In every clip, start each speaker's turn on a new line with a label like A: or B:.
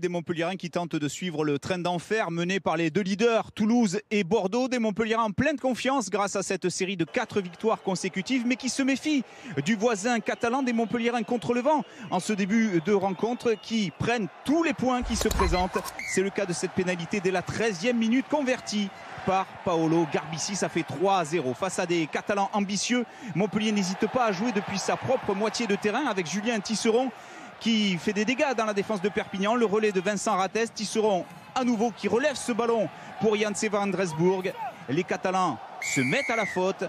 A: des Montpelliérains qui tentent de suivre le train d'enfer mené par les deux leaders, Toulouse et Bordeaux. Des Montpelliérains en pleine confiance grâce à cette série de 4 victoires consécutives, mais qui se méfient du voisin catalan des Montpelliérains contre le vent en ce début de rencontre, qui prennent tous les points qui se présentent. C'est le cas de cette pénalité dès la 13e minute convertie par Paolo Garbisi. Ça fait 3-0 face à des Catalans ambitieux. Montpellier n'hésite pas à jouer depuis sa propre moitié de terrain avec Julien Tisserand qui fait des dégâts dans la défense de Perpignan. Le relais de Vincent Rattès. Tisserand à nouveau qui relève ce ballon pour Janse van Dresburg. Les Catalans se mettent à la faute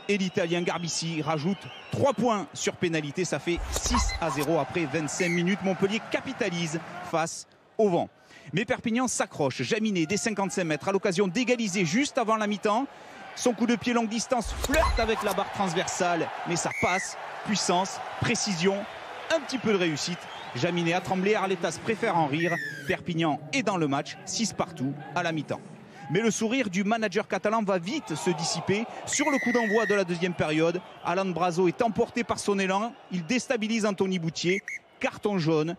A: et l'Italien Garbisi rajoute 3 points sur pénalité. Ça fait 6-0 après 25 minutes. Montpellier capitalise face au vent. Mais Perpignan s'accroche. Jaminet des 55 mètres à l'occasion d'égaliser juste avant la mi-temps. Son coup de pied longue distance flirte avec la barre transversale, mais ça passe. Puissance, précision, un petit peu de réussite. Jaminet a tremblé, Arletas préfère en rire. Perpignan est dans le match, 6 partout à la mi-temps. Mais le sourire du manager catalan va vite se dissiper. Sur le coup d'envoi de la deuxième période, Alan Brazo est emporté par son élan. Il déstabilise Anthony Boutier. Carton jaune.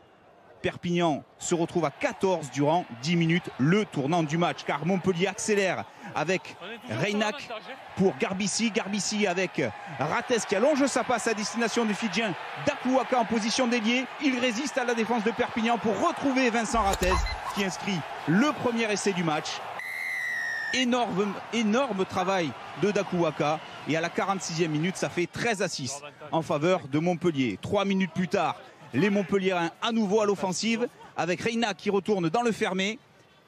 A: Perpignan se retrouve à 14 durant 10 minutes, le tournant du match, car Montpellier accélère avec Reynac pour Garbisi. Garbisi avec Rattès qui allonge sa passe à destination du Fidjien Dakuaka en position d'ailier. Il résiste à la défense de Perpignan pour retrouver Vincent Rattès qui inscrit le premier essai du match. Énorme travail de Dakuaka, et à la 46e minute ça fait 13-6 en faveur de Montpellier. 3 minutes plus tard, les Montpelliérains à nouveau à l'offensive avec Reynac qui retourne dans le fermé.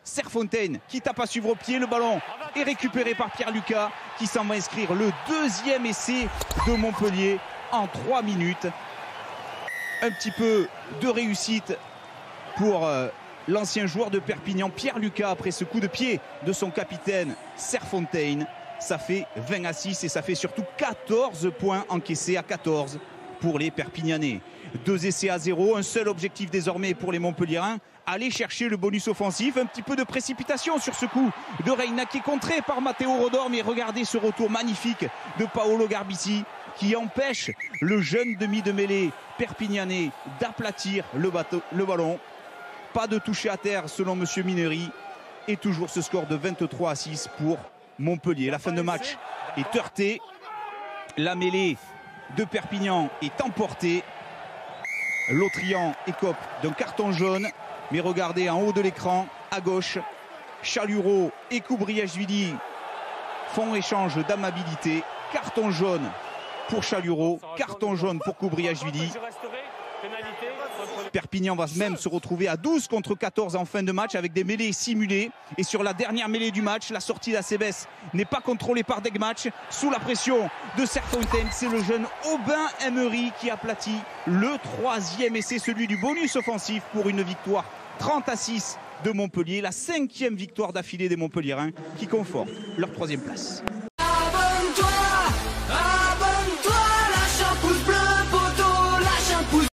A: Serfontaine qui tape à suivre au pied. Le ballon est récupéré par Pierre Lucas qui s'en va inscrire le deuxième essai de Montpellier en 3 minutes. Un petit peu de réussite pour l'ancien joueur de Perpignan, Pierre Lucas, après ce coup de pied de son capitaine Serfontaine. Ça fait 20-6 et ça fait surtout 14 points encaissés à 14 pour les Perpignanais. 2 essais à 0, un seul objectif désormais pour les Montpelliérains, aller chercher le bonus offensif. Un petit peu de précipitation sur ce coup de Reynac qui est contré par Matteo Rodor, mais regardez ce retour magnifique de Paolo Garbisi qui empêche le jeune demi de mêlée perpignanais d'aplatir le ballon. Pas de toucher à terre selon Monsieur Mineri, et toujours ce score de 23-6 pour Montpellier. La fin de match est heurtée, la mêlée de Perpignan est emporté. L'Autrian écope d'un carton jaune. Mais regardez en haut de l'écran, à gauche, Chalureau et Koubriashvili font échange d'amabilité. Carton jaune pour Chalureau, carton jaune pour Koubriashvili. Perpignan va même se retrouver à 12 contre 14 en fin de match avec des mêlées simulées. Et sur la dernière mêlée du match, la sortie d'Acebes n'est pas contrôlée par Degmatch. Sous la pression de Serfontaine, c'est le jeune Aubin Emery qui aplatit le 3e essai, celui du bonus offensif, pour une victoire 30-6 de Montpellier. La 5e victoire d'affilée des Montpelliérains qui conforte leur 3e place.